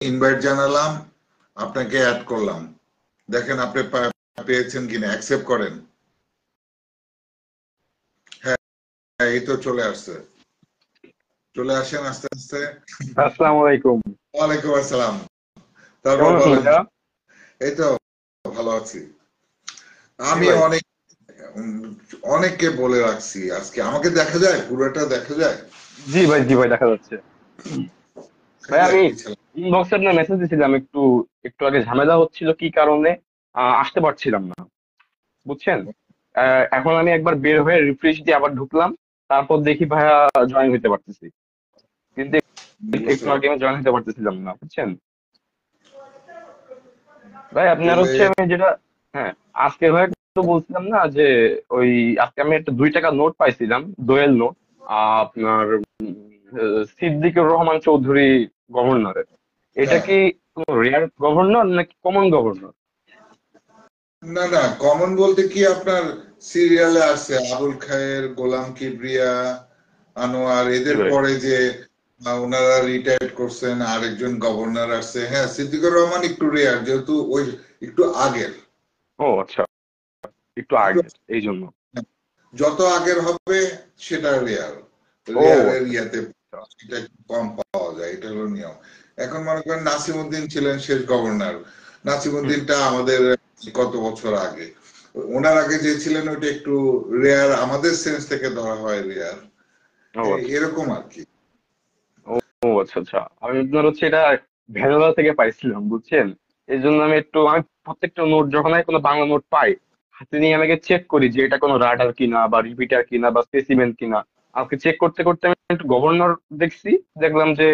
Invite জানালাম, আপনাকে add করলাম, দেখেন আপনি পেয়েছেন কিনা, অ্যাকসেপ্ট করেন। হ্যাঁ, এই তো চলে আসছে, চলে আসেন আস্তে আস্তে। আসসালামু আলাইকুম। ওয়ালাইকুম আসসালাম। তারপর কেমন আছেন বলেন। ভাইয়া? এই তো ভালো আছি। জি আমি ভাই। উম, অনেককে বলে রাখছি, আজকে আমাকে দেখা যায়, পুরোটা দেখা যায়। জি ভাই দেখা যাচ্ছে। দেখা ভাই যায় আমি কি ছিল। ইনবক্সে আপনার মেসেজ দিয়েছিলাম, একটু একটু আগে ঝামেলা হচ্ছিল কি কারণে আসতে পারছিলাম না, বুঝছেন। এখন আমি একবার বের হয়ে রিফ্রেশ দিয়ে আবার ঢুকলাম, তারপর দেখি ভাইয়া জয়েন হতে পারতেছি, কিন্তু বুঝতে একটু আগে পারছি। আমি জয়েন হতে পারতেছিলাম না, বুঝছেন। ভাই আপনার তাহলে হচ্ছে আমি যেটা, হ্যাঁ, আজকে ভাই একটু বলছিলাম না যে ওই আজকে আমি একটা 2 টাকা নোট পাইছিলাম, দোয়েল নোট, আপনার সিদ্দিকুর রহমান চৌধুরী গভর্নরের। এটা হ্যাঁ, কি কোনো রেয়ার গভর্নর নাকি কমন গভর্নর? না না, কমন বলতে কি আপনার সিরিয়ালে আছে আবুল খায়ের, গোলাম কিবরিয়া, আনোয়ার, জি এদের ভাই। পরে যে ওনারা রিটায়ার্ড করছেন, আরেকজন গভর্নর আসছে। হ্যাঁ, সিদ্দিকুর রহমান একটু রেয়ার, যেহেতু ওই একটু আগের। ও আচ্ছা, একটু একটু আগে এই জন্য। যত আগের হবে সেটা রেয়ার। ও রেয়ারের আচ্ছা ইয়াতে আচ্ছা। এটা একটু কম পাওয়া যায়, এটা হলো নিয়ম। এখন মনে করেন নাসিমউদ্দিন ছিলেন শেষ গভর্নর। হুম। নাসিমউদ্দিনটা আমাদের কত বছর আগে, ওনার আগে যে ছিলেন ওইটা একটু রেয়ার, আমাদের সেন্স থেকে ধরা হয় রেয়ার। ও আচ্ছা এরকম আর কি। ও আচ্ছা আচ্ছা, আমি আপনার হচ্ছে এটা ভ্যানলা থেকে পাইছিলাম, বুঝছেন। এই জন্য আমি প্রত্যেকটা নোট যখন আমি কোনো বাংলা নোট পাই, হাতে নিয়ে আমাকে চেক করি যে এটা কোনো রাডার কিনা বা রিপিটার কিনা বা স্পেসিমেন কিনা। আমাকে চেক করতে করতে আমি একটু গভর্নর দেখছি, দেখলাম যে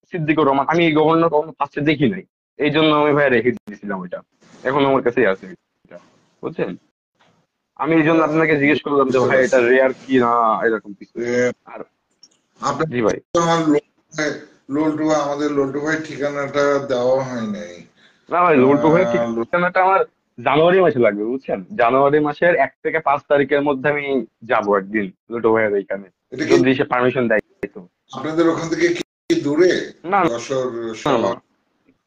সিদ্দিকুর রহমান। আমি এই গভর্নর কখনো ফার্স্টে দেখি নাই, এই জন্য আমি ভাই রেখে দিয়েছিলাম ওইটা, এখন আমার কাছেই আছে এটা, বুঝছেন। আমি এই জন্য আপনাকে জিজ্ঞেস করলাম যে বুঝতে ভাই এটা পারছি। রেয়ার কি না, এরকম কিছু। আর আপনার জি ভাই। আমার লল্টু, আমাদের লল্টু ভাই ঠিকানাটা দেওয়া হয় নাই। না ভাই, লন্টু ভাই আহ, ঠিকানাটা আমার জানুয়ারি মাসে লাগবে, বুঝছেন। জানুয়ারি মাসের 1 থেকে 5 তারিখের মধ্যে আমি যাবো একদিন লন্টু ভাইয়ের এইখানে, এটা কি যদি সে পারমিশন দেয় তো। আপনাদের ওখান থেকে কি দূরে? না যশোর না না শহর?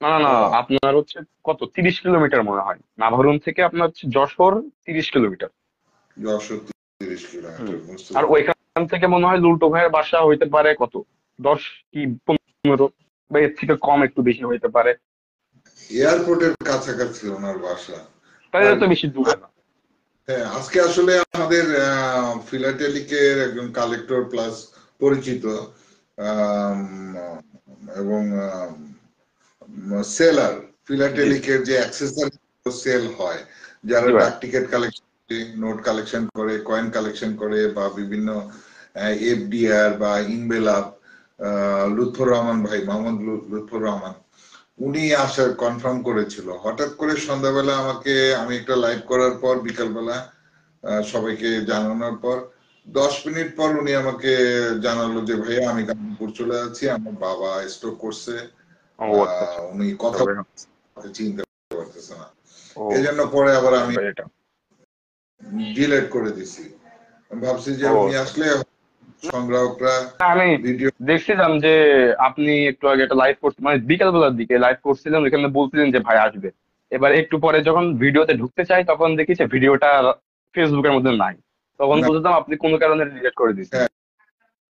না না না, ও, আপনার হচ্ছে কত 30 কিলোমিটার মনে হয়, নাভারুন থেকে আপনার হচ্ছে যশোর 30 কিলোমিটার। যশোর 30 হুম। কিলোমিটার, বুঝতে আর পারছি। ওইখান থেকে মনে হয় লুল্টো ভাইয়ের বাসা হইতে পারে কত, 10 কি 15, বা এর থেকে কম একটু বেশি হইতে পারে। এয়ারপোর্টের কাছাকাছি ওনার বাসা। তাই আর তো বেশি দূরে না। হ্যাঁ, আজকে আসলে আমাদের ফিলাটেলিকের একজন কালেক্টর প্লাস পরিচিত, আম, এবং সেলার, জি ফিলাটেলিকের যে অ্যাক্সেসরি সেল হয়, যারা জি ভাই। ডাক টিকিট কালেকশন, নোট কালেকশন করে, কয়েন কালেকশন করে, বা বিভিন্ন এফডিআর বা ইনভেলাপ, লুৎফর রহমান ভাই, মোহাম্মদ লুৎফর রহমান, উনি আসার কনফার্ম করেছিল। হঠাৎ করে সন্ধ্যাবেলা আমাকে, আমি একটা লাইভ করার পর বিকালবেলা সবাইকে জানানোর পর 10 মিনিট পর উনি আমাকে জানালো যে ভাইয়া আমি গাজীপুর চলে যাচ্ছি, আমার বাবা স্ট্রোক করছে। ও আচ্ছা আচ্ছা উনি কথা ভাই। বলতে চিনতে পারতেছে না। ও এই জন্য আচ্ছা পরে আবার আচ্ছা আমি ভাই এটা। ডিলেট করে দিছি। আমি ভাবছি যে ও উনি আচ্ছা আসলে সংগ্রাহকরা না, আমি ভিডিও। দেখছিলাম যে আপনি একটু আগে একটা লাইভ করছেন, মানে বিকাল বেলার দিকে লাইভ করছিলেন, ওখানে বলছিলেন যে ভাই আসবে। এবার একটু পরে যখন ভিডিওতে ঢুকতে চাই তখন দেখি যে ভিডিওটা ফেসবুকের মধ্যে নাই, তখন না, বুঝলাম আপনি কোনো কারণে ডিলিট করে দিয়েছেন।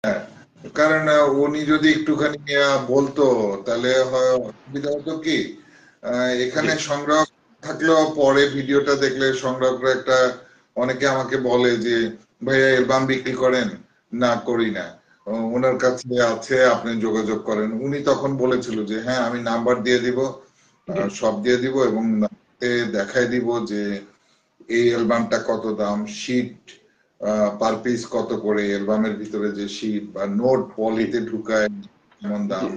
হ্যাঁ, কারণ উনি যদি একটুখানি বলতো তাহলে সুবিধা হতো কি, জি। এখানে সংগ্রাহক থাকলেও পরে ভিডিওটা দেখলে সংগ্রাহকরা একটা, অনেকে আমাকে বলে যে ভাইয়া অ্যালবাম বিক্রি করেন? না, করি না। ওনার কাছে আছে, আপনি যোগাযোগ করেন। উনি তখন বলেছিল যে হ্যাঁ আমি নাম্বার দিয়ে দিব, জি। সব দিয়ে দিব, এবং দেখাই দিব যে এই অ্যালবামটা কত দাম, শীট পার পিস কত করে, অ্যালবামের ভিতরে যে শীট বা নোট জি। পলিতে ঢুকায় কেমন জি। দাম,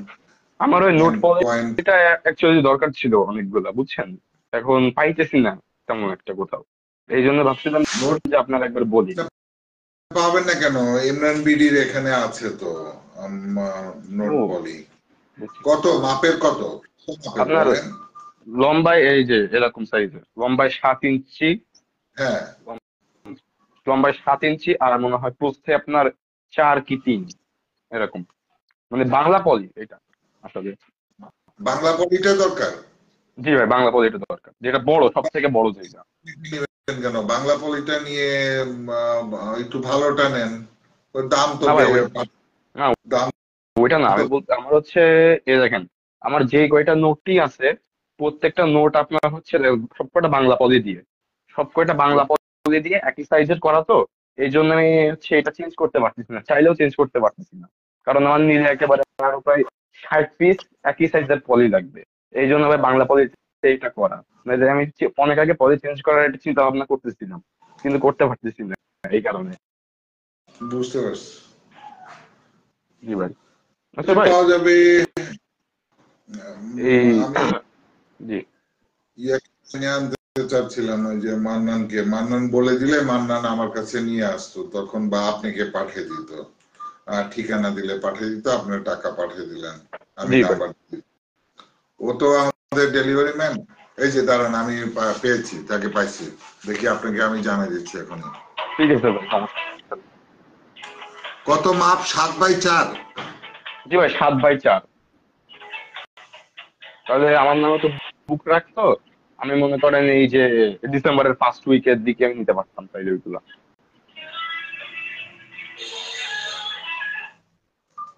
আমার ওই নোট কয়েন। পলিটা অ্যাকচুয়ালি দরকার ছিল অনেকগুলা, বুঝছেন। এখন পাইতেছি না তেমন একটা কোথাও, এই জন্য ভাবছিলাম নোট যে আপনার একবার বলি। পাবেন না কেন, ইমরান বিডির এখানে আছে তো। নোট ও পলি বুঝছি। কত মাপের, কত কত মাপের আপনার বলেন? লম্বায় এই যে এরকম সাইজের, লম্বায় 7 ইঞ্চি, হ্যাঁ, লম্বায় 7 ইঞ্চি, আর মনে হয় প্রস্থে আপনার 4 কি 3, এরকম, মানে বাংলা পলি এটা আসলে। বাংলা পলিটা দরকার। জি ভাই, বাংলা পলিটা দরকার, যেটা বড়, সব থেকে বড় যেটা। কেন বাংলা পলিটা নিয়ে একটু ভালোটা নেন, ওর দাম তো না ভাই না, দাম ওইটা না, তো আমি বলতে আমার হচ্ছে, দেখেন, আমার যে কয়টা নোটই আছে, প্রত্যেকটা নোট আপনার হচ্ছে সবকটা বাংলা পলি দিয়ে, সব কয়টা বাংলা পলি দিয়ে একই সাইজের করা তো। এই জন্য আমি হচ্ছে এটা চেঞ্জ করতে পারতেছি না, চাইলেও চেঞ্জ করতে পারতেছি না। কারণ আমার নিজে একেবারে আরো প্রায় 60 পিস একই সাইজের পলি লাগবে। এই জন্য ভাই বাংলা পলি এইটা করা, মানে যে আমি অনেক আগে পলি চেঞ্জ করার একটা চিন্তা ভাবনা করতেছিলাম, কিন্তু করতে পারতেছি না এই কারণে। বুঝতে পারছি। জি ভাই। আচ্ছা ভাই, পাওয়া যাবে। এই আমি জি ইয়াকে আনতে চাচ্ছিলাম, ওই যে মান্নানকে, মান্নান বলে দিলে মান্নান আমার কাছে নিয়ে আসতো তখন, বা আপনাকে পাঠিয়ে দিত, আর ঠিকানা দিলে পাঠিয়ে দিত, আপনার টাকা পাঠিয়ে দিলেন, আমি জি ভাই, নাম্বার দিই। ও তো আমাদের ডেলিভারি ম্যান। এই যে দাঁড়ান, আমি পেয়েছি, তাকে পাইছি, দেখি আপনাকে আমি জানাই দিচ্ছি এখন। ঠিক আছে ভাই, সমস্যা নেই। কত মাপ? 7x4? জি ভাই, 7x4। তাহলে আমার নামে তো বুক রাখতো, আমি মনে করেন এই যে ডিসেম্বরের ফার্স্ট উইকের দিকে আমি নিতে পারতাম তাইলে ওইগুলা।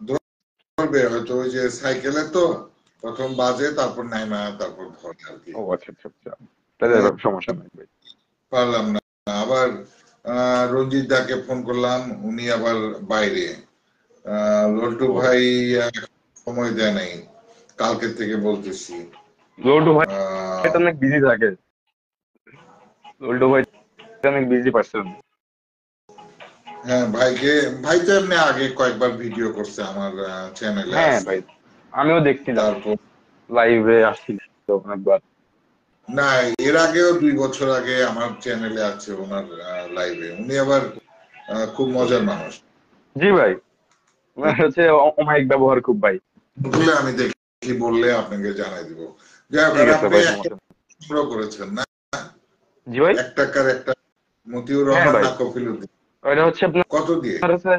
ধরবে হয়তো, ওই যে সাইকেলে তো প্রথম বাজে, তারপর নাইমা, তারপর ধরে আর কি। ও আচ্ছা আচ্ছা আচ্ছা, তাহলে সমস্যা নাই ভাই। পারলাম না। আবার রঞ্জিত দাকে ফোন করলাম, উনি আবার বাইরে। লল্টু ও ভাই সময় দেয় নাই, কালকে থেকে বলতেছি। লল্টু ভাই আহ, তো অনেক বিজি থাকে, লল্টু ভাই তো অনেক বিজি পার্সন। হ্যাঁ ভাই তো এমনি আগে কয়েকবার ভিডিও করছে, আমার চ্যানেলে হ্যাঁ আছে। ভাই, আমিও দেখছিলাম, তারপর লাইভে আসছিল অনেকবার। না, এর আগেও 2 বছর আগে আমার চ্যানেলে আছে ওনার লাইভে। উনি আবার খুব মজার মানুষ। জি ভাই, ওনার হচ্ছে অমায়িক ব্যবহার খুব ভাই। বললে আমি দেখি, বললে আপনাকে জানাই দিব। যাই হোক, ঠিক আর আছে আপনি ভাই, একটা সমস্যা নেই। সংগ্রহ করেছেন না? জি ভাই। 1 টাকার একটা মতিউর হ্যাঁ রহমান ভাই, না কফিলুদ্দিন? ওইটা হচ্ছে কত দিয়ে? আপনার হচ্ছে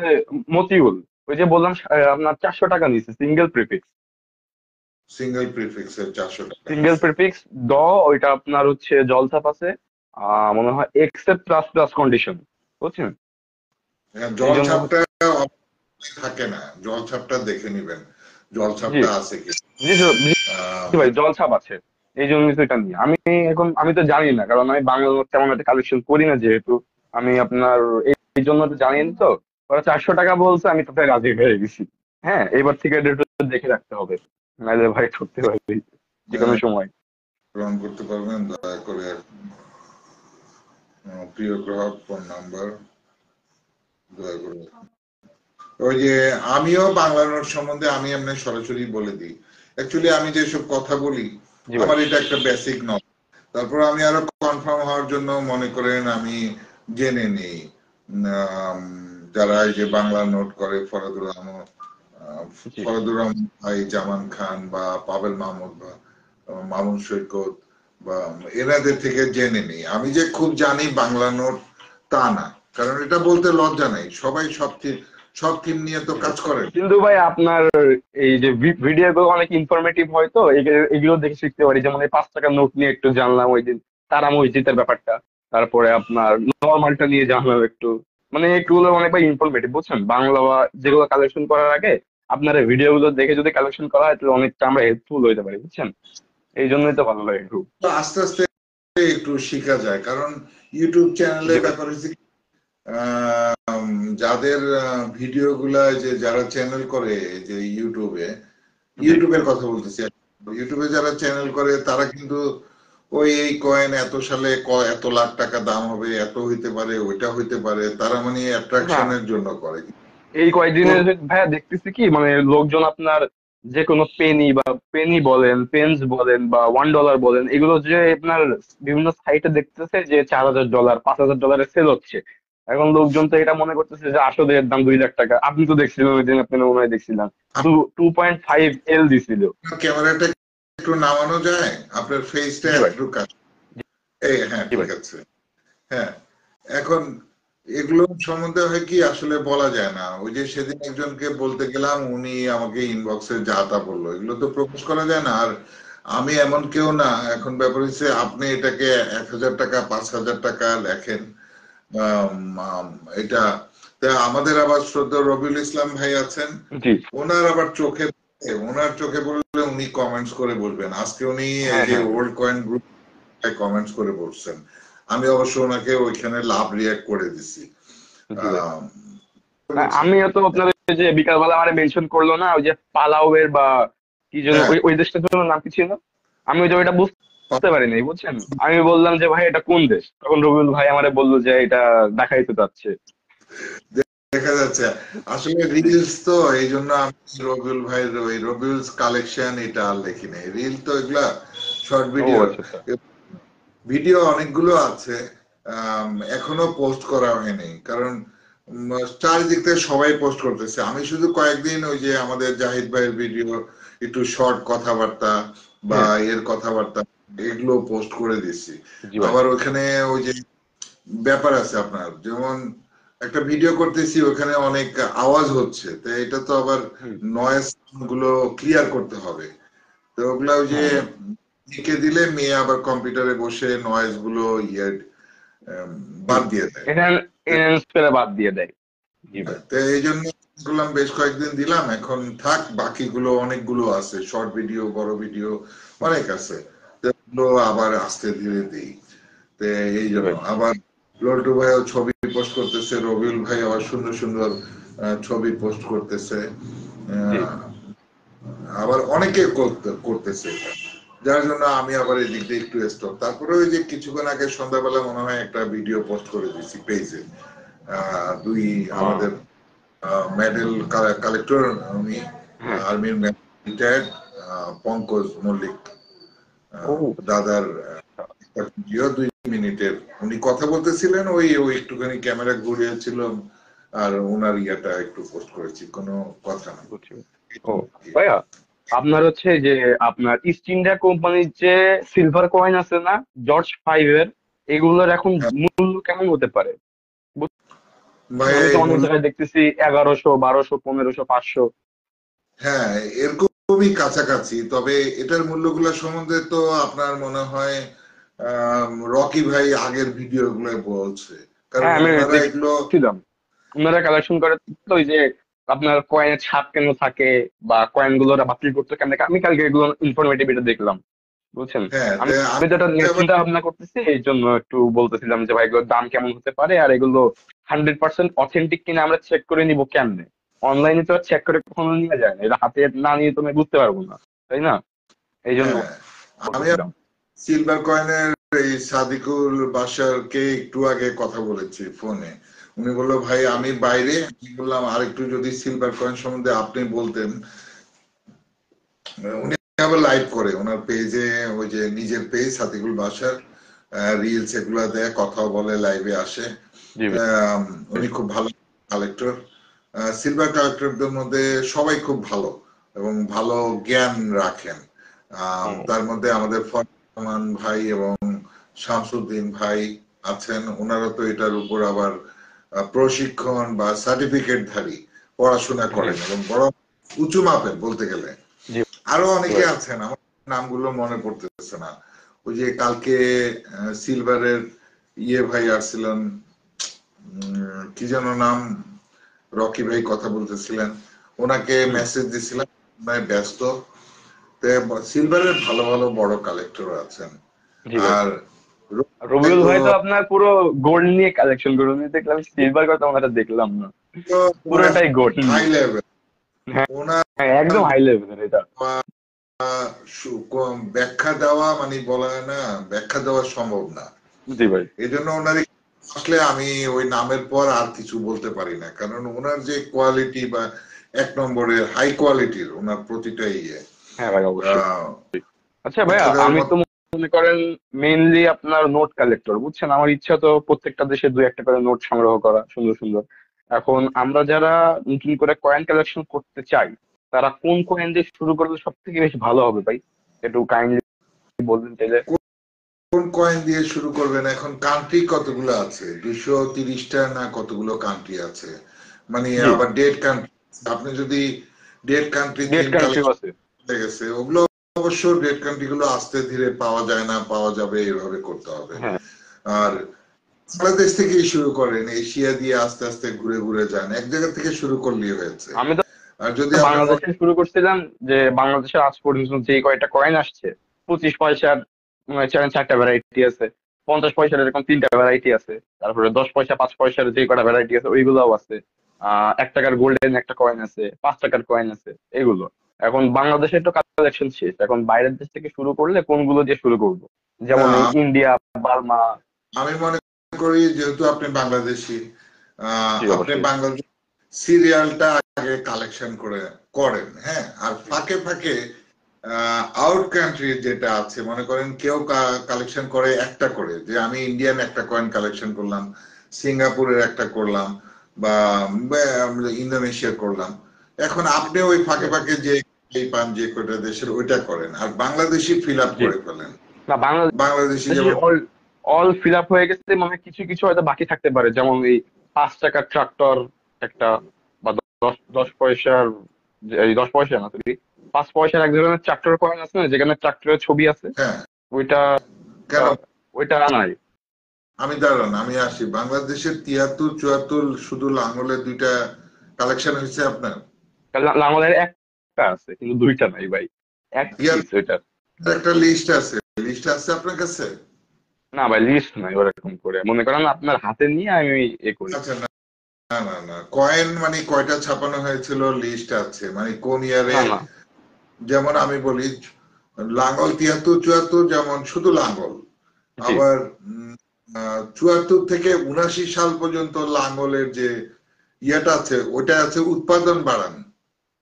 মতিউল, ওই যে বললাম আপনার 400 টাকা নিচ্ছে সিঙ্গেল প্রিফিক্স। সিঙ্গেল প্রিফিক্সের 400 টাকা সিঙ্গেল নিচ্ছে। প্রিফিক্স ওইটা আপনার হচ্ছে জলছাপ আছে, মনে হয় এক্সেপ্ট প্লাস প্লাস কন্ডিশন, বুঝছেন। হ্যাঁ, এই জল জন্য ছাপটা থাকে না, জল ছাপটা দেখে নিবেন, জল জি ছাপটা আছে কি। জি জি জি ভাই, জলছাপ আছে। এই জন্য তো এটা নিয়ে আমি, এখন আমি তো জানি না, কারণ আমি বাংলা নোট তেমন একটা কালেকশন করি না যেহেতু, আমি আপনার এই জন্য তো জানি না তো। ওরা 400 টাকা বলছে, আমি তো প্রায় রাজি হয়ে গেছি। হ্যাঁ, এবার থেকে এটা একটু দেখে রাখতে হবে, নাহলে ভাই ঠকতে পারবি যে কোনো সময়। গ্রহণ করতে পারবেন দয়া করে। প্রিয় গ্রাহক ফোন নাম্বার দয়া করে। ওই যে আমিও বাংলা নোট সম্বন্ধে আমি এমনি সরাসরি বলে দিই। অ্যাকচুয়ালি আমি যেসব কথা বলি, জি ভাই। আমার এটা একটা বেসিক নলেজ। তারপর আমি আরো কনফার্ম হওয়ার জন্য মনে করেন আমি জেনে নিই। আম, যারা এই যে বাংলা নোট করে, জি ফরদুর রহমান ভাই, জামান খান, বা পাবেল মাহমুদ, বা মামুন সৈকত, বা এনাদের থেকে জেনে নিই। আমি যে খুব জানি বাংলা নোট তা না, কারণ এটা বলতে লজ্জা নাই, সবাই সব থিম নিয়ে তো জি ভাই, কাজ করেন। কিন্তু ভাই আপনার এই যে ভিডিও গুলো অনেক ইনফরমেটিভ হয় তো, এগুলো দেখে শিখতে পারি। যেমন এই 5 টাকার নোট নিয়ে একটু জানলাম ওই দিন, তারা মসজিদের ব্যাপারটা। তারপরে আপনার নর্মালটা নিয়ে জানলাম একটু, মানে এগুলো অনেকবার ইনফরমেটিভ, বুঝছেন। বাংলা বা যেগুলো কালেকশন করার আগে আপনার ভিডিও গুলো দেখে যদি কালেকশন করা হয়, তাহলে অনেকটা আমরা হেল্পফুল হইতে পারি, বুঝছেন। এই জন্যই তো ভালো লাগে খুব। তো আস্তে আস্তে একটু শেখা যায়, কারণ ইউটিউব জি চ্যানেলের ভাই। ব্যাপার হচ্ছে যাদের ভিডিও গুলা, যে যারা চ্যানেল করে, যে জি ইউটিউবের কথা বলতেছি, ইউটিউবে যারা চ্যানেল করে তারা কিন্তু ওই এই কয়েন এত সালে এত লাখ টাকা দাম হবে, এত হইতে পারে, ওইটা হইতে পারে, তারা মানে না, অ্যাট্রাকশনের জন্য করে। এই তো কয়েকদিনে ভাইয়া দেখতেছি কি, মানে লোকজন আপনার যে কোনো পেনি বলেন, পেন্স বলেন, বা $1 বলেন, এগুলো যে আপনার বিভিন্ন সাইটে দেখতেছে যে $4,000 $5,000 সেল হচ্ছে। এখন লোকজন তো এটা মনে করতেছে যে আসলে এর দাম 2 লাখ টাকা। আপনি তো দেখছিলেন ওই দিন, আপনি মনে হয় দেখছিলেন, 2.5 L দিছিল। আপনার ক্যামেরাটা একটু নামানো যায়, আপনার ফেসটা জি ভাই। একটু কাছে। এই হ্যাঁ, জি ঠিক ভাই। আছে। হ্যাঁ, এখন এগুলো সম্বন্ধে হয় কি আসলে বলা যায় না। ওই যে সেদিন একজনকে বলতে গেলাম, উনি আমাকে ইনবক্সে যা তা বললো, এগুলো তো প্রকাশ করা যায় না। আর আমি এমন কেউ না। এখন ব্যাপার হচ্ছে আপনি এটাকে 1,000 টাকা 5,000 টাকা লেখেন, আম, আম, এটা তা আমাদের আবার শ্রদ্ধা রবিউল ইসলাম ভাই আছেন, জি। ওনার আবার ওনার চোখে বললে উনি কমেন্টস করে বলবেন। আজকে উনি এই হ্যাঁ, যে হ্যাঁ, ওল্ড কয়েন গ্রুপ কমেন্টস করে বলছেন, আমি অবশ্য ওনাকে ওইখানে লাভ রিয়াক্ট করে দিছি। জি ভাই। আম, না, বলছি আমিও তো আপনার ওই যে বিকালবেলা আমার মেনশন করলো না ওই যে পালাওয়ের বা কি যেন হ্যাঁ, ওই ওই দেশটার জন্য নাম কি ছিল, আমি ওই যে ওইটা বুঝতে পারিনি বুঝছেন। আমি বললাম যে ভাই এটা কোন দেশ, তখন রবিউল ভাই আমারে বললো যে এটা দেখাইতে যাচ্ছে। দেখা যাচ্ছে আসলে জি। রিলস তো, এই জন্য আমি রবিউল ভাইয়ের ওই রবিউলস কালেকশন এটা আর দেখি নাই। রিল তো এগুলা শর্ট ও ভিডিও, আচ্ছা, আচ্ছা। ভিডিও অনেকগুলো আছে, এখনো পোস্ট করা হয়নি। কারণ চারিদিক থেকে সবাই পোস্ট করতেছে। আমি শুধু কয়েকদিন ওই যে আমাদের জাহিদ ভাইয়ের ভিডিও, একটু শর্ট কথাবার্তা বা হ্যাঁ। এর কথাবার্তা, এগুলো পোস্ট করে দিছি। জি ভাই। আবার ওখানে ওই যে ব্যাপার আছে আপনার, যেমন একটা ভিডিও করতেছি ওখানে অনেক আওয়াজ হচ্ছে, তো এটা তো আবার হুম। নয়েজ গুলো ক্লিয়ার করতে হবে। তো ওগুলা ওই যে হ্যাঁ ভাই। লিখে দিলে মেয়ে আবার কম্পিউটারে বসে নয়েজ গুলো ইয়ে আম, হুম। বাদ দিয়ে দেয়। এখানে এনহ্যান্স করে বাদ দিয়ে দেয়। জি ভাই। তো এই জন্য করলাম, বেশ কয়েকদিন দিলাম, এখন থাক। বাকিগুলো অনেকগুলো আছে, শর্ট ভিডিও, বড় ভিডিও অনেক আছে, তো এগুলো আবার আস্তে ধীরে দিই। তো এই জি জন্য ভাই। আবার লল্টু ভাইও ছবি পোস্ট করতেছে, রবিউল ভাই আবার সুন্দর সুন্দর ছবি পোস্ট করতেছে। জি। আহ, আবার অনেকে করতেছে এটা, যার জন্য আমি আবার এই দিক দিয়ে একটু স্টপ। তারপরে ওই যে কিছুক্ষণ আগে সন্ধ্যাবেলা মনে হয় একটা ভিডিও পোস্ট করে দিছি পেজে, দুই আহ, আমাদের মেডেল কালেক্টর, উনি হ্যাঁ। আর্মির রিটায়ার্ড, পঙ্কজ মল্লিক, ও দাদার আচ্ছা। একটা ভিডিও 2 মিনিটের। উনি কথা বলতেছিলেন, ওই ওই একটুখানি ক্যামেরা ঘুরিয়েছিল, আর ওনার ইয়াটা একটু পোস্ট করেছি, কোনো কথা না। বুঝছি। ও ভাইয়া, আপনার হচ্ছে যে আপনার ইস্ট ইন্ডিয়া কোম্পানির যে সিলভার কয়েন আছে না, জর্জ 5 এর, এগুলোর এখন হ্যাঁ মূল্য কেমন হতে পারে? বুঝছেন, ভাইয়া, আমি তো এই অনেক মূল্য, জায়গায় দেখতেছি 1100, 1200, 1500, 500। হ্যাঁ এরকমই কাছাকাছি। তবে এটার মূল্যগুলো সম্বন্ধে তো আপনার মনে হয় রকি ভাই আগের ভিডিও গুলো বলছে, কারণ হ্যাঁ, আমি ওনারা এগুলো, দেখছিলাম ওনারা কালেকশন করে। তো ওই যে আপনার কয়েনের ছাপ কেন থাকে বা কয়েন গুলো ওরা বাতিল করতে কেন, আমি কালকে এগুলো ইনফরমেটিভ এটা দেখলাম বুঝছেন। হ্যাঁ আমি আমি যেটা নিয়ে আবার, চিন্তা ভাবনা করতেছি এই জন্য একটু বলতেছিলাম যে ভাই এগুলোর দাম কেমন হতে পারে, আর এগুলো 100% অথেন্টিক কিনা আমরা চেক করে নিব কেমনে? অনলাইনে তো চেক করে কখনো নিয়ে যায় না, এটা হাতে না নিয়ে তুমি বুঝতে পারবো না, তাই না? এই জন্য হ্যাঁ আমি বলতেছিলাম। সিলভার কয়েনের এই সাদিকুল বাশারকে একটু আগে কথা বলেছি ফোনে। উনি বললো ভাই হুম। আমি বাইরে, আমি বললাম আরেকটু যদি সিলভার কয়েন সম্বন্ধে আপনি বলতেন। উনি আবার লাইভ করে ওনার পেজে, ওই যে নিজের পেজ সাদিকুল বাশার, রিলস এগুলা দেয়, কথাও বলে, লাইভে আসে। জি ভাই। আম, উনি খুব ভালো কালেক্টর। সিলভার কালেক্টরদের মধ্যে সবাই খুব ভালো এবং ভালো জ্ঞান রাখেন। হুম। তার মধ্যে আমাদের ফরমান ভাই এবং শামসুদ্দিন ভাই আছেন। ওনারা তো এটার উপর আবার প্রশিক্ষণ বা সার্টিফিকেট ধারী, পড়াশোনা হ্যাঁ। করেন এবং বড় উঁচু মাপের বলতে গেলে। জি আরো অনেকে ভাই। আছেন, আমার নামগুলো মনে পড়তেছে না। ওই যে কালকে সিলভারের ইয়ে ভাই আসছিলেন, কি যেন নাম, রকি ভাই কথা বলতেছিলেন, ওনাকে হুম। মেসেজ দিছিলাম, ওনার ব্যস্ত। সিলভারের ভালো ভালো বড় কালেক্টর আছেন। জি ভাই। আর ভাই রবিউল তো ভাই তো আপনার পুরো গোল্ড নিয়ে কালেকশন করে, উনি দেখলাম সিলভার কথা আমরা দেখলাম না, পুরোটাই গোল্ড হাই নিয়ে। লেভেল হ্যাঁ। ওনার। হ্যাঁ, একদম হাই লেভেলের এটা। ব্যাখ্যা দেওয়া মানে বলা হয় না, ব্যাখ্যা দেওয়া সম্ভব না। জি ভাই। এই জন্য ওনার আসলে আমি ওই নামের পর আর কিছু বলতে পারি না, কারণ ওনার যে কোয়ালিটি বা এক নম্বরের হাই কোয়ালিটির ওনার প্রতিটা ইয়ে, হ্যাঁ ভাই, অবশ্যই। আহ, আচ্ছা ভাইয়া, ব্যাখ্যা দেওয়ার আমি মতো। তো মনে করেন মেইনলি আপনার নোট কালেক্টর বুঝছেন, আমার ইচ্ছা তো প্রত্যেকটা দেশে দুই একটা করে নোট সংগ্রহ করা সুন্দর সুন্দর। এখন আমরা যারা নতুন করে কয়েন কালেকশন করতে চাই, তারা কোন কয়েন দিয়ে শুরু করলে সব থেকে বেশি ভালো হবে ভাই? একটু কাইন্ডলি বলবেন চাইলে। কোন কয়েন দিয়ে শুরু করবেন? এখন কান্ট্রি কতগুলো আছে? 230টা না কতগুলো কান্ট্রি আছে, মানে জি, আবার ডেড কান্ট্রি। আপনি যদি ডেড কান্ট্রি ডেট থিম কান্ট্রিও কালেকশন আছে। হয়ে গেছে, ওগুলো অবশ্য ডেড কান্ট্রি গুলো আস্তে ধীরে পাওয়া যায় না, পাওয়া যাবে, এভাবে করতে হবে। হ্যাঁ, আর বাংলাদেশ থেকেই শুরু করেন, এশিয়া দিয়ে আস্তে আস্তে ঘুরে ঘুরে যান, এক জায়গা থেকে শুরু করলেই হয়েছে। আমি তো আর যদি আপনার বাংলাদেশে শুরু করছিলাম, যে বাংলাদেশে আজ পর্যন্ত যে কয়টা কয়েন আসছে, 25 পয়সার 4টা ভ্যারাইটি আছে, 50 পয়সার এরকম 3টা ভ্যারাইটি আছে, তারপরে 10 পয়সা 5 পয়সার যে কয়টা ভ্যারাইটি আছে ওইগুলোও আছে, 1 টাকার গোল্ডেন একটা কয়েন আছে, 5 টাকার কয়েন আছে, এগুলো। এখন বাংলাদেশের তো কালেকশন শেষ, এখন বাইরের দেশ থেকে শুরু করলে কোনগুলো দিয়ে শুরু করবো? না, যেমন এই ইন্ডিয়া, বার্মা। আমি মনে করি যেহেতু আপনি বাংলাদেশি, জি, আপনি অবশ্যই। বাংলাদেশ সিরিয়ালটা আগে কালেকশন করেন, হ্যাঁ। আর ফাঁকে ফাঁকে আউট কান্ট্রি যেটা আছে, মনে করেন কেউ কালেকশন করে একটা করে, যে আমি ইন্ডিয়ান একটা কয়েন কালেকশন করলাম, সিঙ্গাপুরের একটা করলাম, বা ইন্দোনেশিয়া করলাম। এখন আপনি ওই ফাঁকে ফাঁকে যে এই পান যে কয়টা দেশের ওইটা করেন, আর বাংলাদেশি ফিল আপ জি, করে ফেলেন। না, বাংলাদেশি বাংলাদেশে যেমন অল অল ফিল আপ হয়ে গেছে, মানে কিছু কিছু হয়তো বাকি থাকতে পারে, যেমন এই 5 টাকার ট্রাক্টর একটা, বা 10 পয়সার, এই 10 পয়সা না সরি, 5 পয়সার এক ধরনের ট্রাক্টর কয়েন আছে না, যেখানে ট্রাক্টরের ছবি আছে, হ্যাঁ, ওইটা কেন? ওইটা নাই। আমি দাঁড়ান, আমি আসি। বাংলাদেশের 73 74 শুধু লাঙ্গলের দুইটা কালেকশন হয়েছে আপনার? লাঙ্গলের একটা আছে কিন্তু দুইটা নাই ভাই, এক পিস ওইটা। একটা লিস্ট আছে, লিস্ট আছে আপনার কাছে? না ভাই, লিস্ট নাই ওরকম করে, মনে করেন আপনার হাতে নিয়ে আমি এ করি। আচ্ছা, না না না না, কয়েন মানে কয়টা ছাপানো হয়েছিল লিস্ট আছে, মানে কোন ইয়ারে। না, না। যেমন আমি বলি, লাঙ্গল 73 74 যেমন শুধু লাঙ্গল। জি, আবার 74 থেকে 79 সাল পর্যন্ত লাঙ্গলের যে ইয়েটা আছে, ওটা আছে উৎপাদন বাড়ান।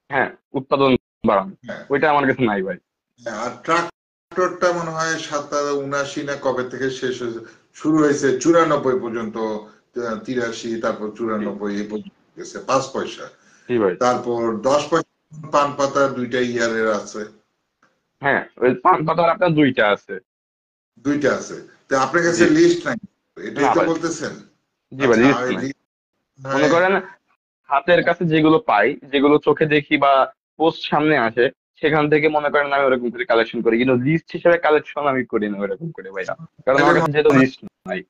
হ্যাঁ, উৎপাদন বাড়ানো, হ্যাঁ, ওইটা আমার কাছে নাই ভাই। আর ট্রাক্টরটা মনে হয় 79 না কবে থেকে শেষ হয়েছে, শুরু হয়েছে 94 পর্যন্ত, 83, তারপর জি, 94 এই পর্যন্ত গেছে 5 পয়সা। জি ভাই। তারপর 10 পয়সা পান পাতা দুইটা ইয়ারের আছে। হ্যাঁ, ওই পান পাতার আপনার দুইটা আছে। দুইটা আছে, তো আপনার জি, কাছে লিস্ট নাই, এটাই না তো ভাই। বলতেছেন। জি ভাই, আচ্ছা, লিস্ট ওই নাই। লিস্ট মনে হয়। করেন হাতের কাছে যেগুলো পাই, যেগুলো চোখে দেখি বা পোস্ট সামনে আসে, সেখান থেকে মনে করেন আমি ওরকম করে কালেকশন করি, কিন্তু লিস্ট হিসেবে কালেকশন আমি করি না ওরকম করে ভাইয়া, কারণ তাহলে আমার কাছে যেহেতু লিস্ট নাই।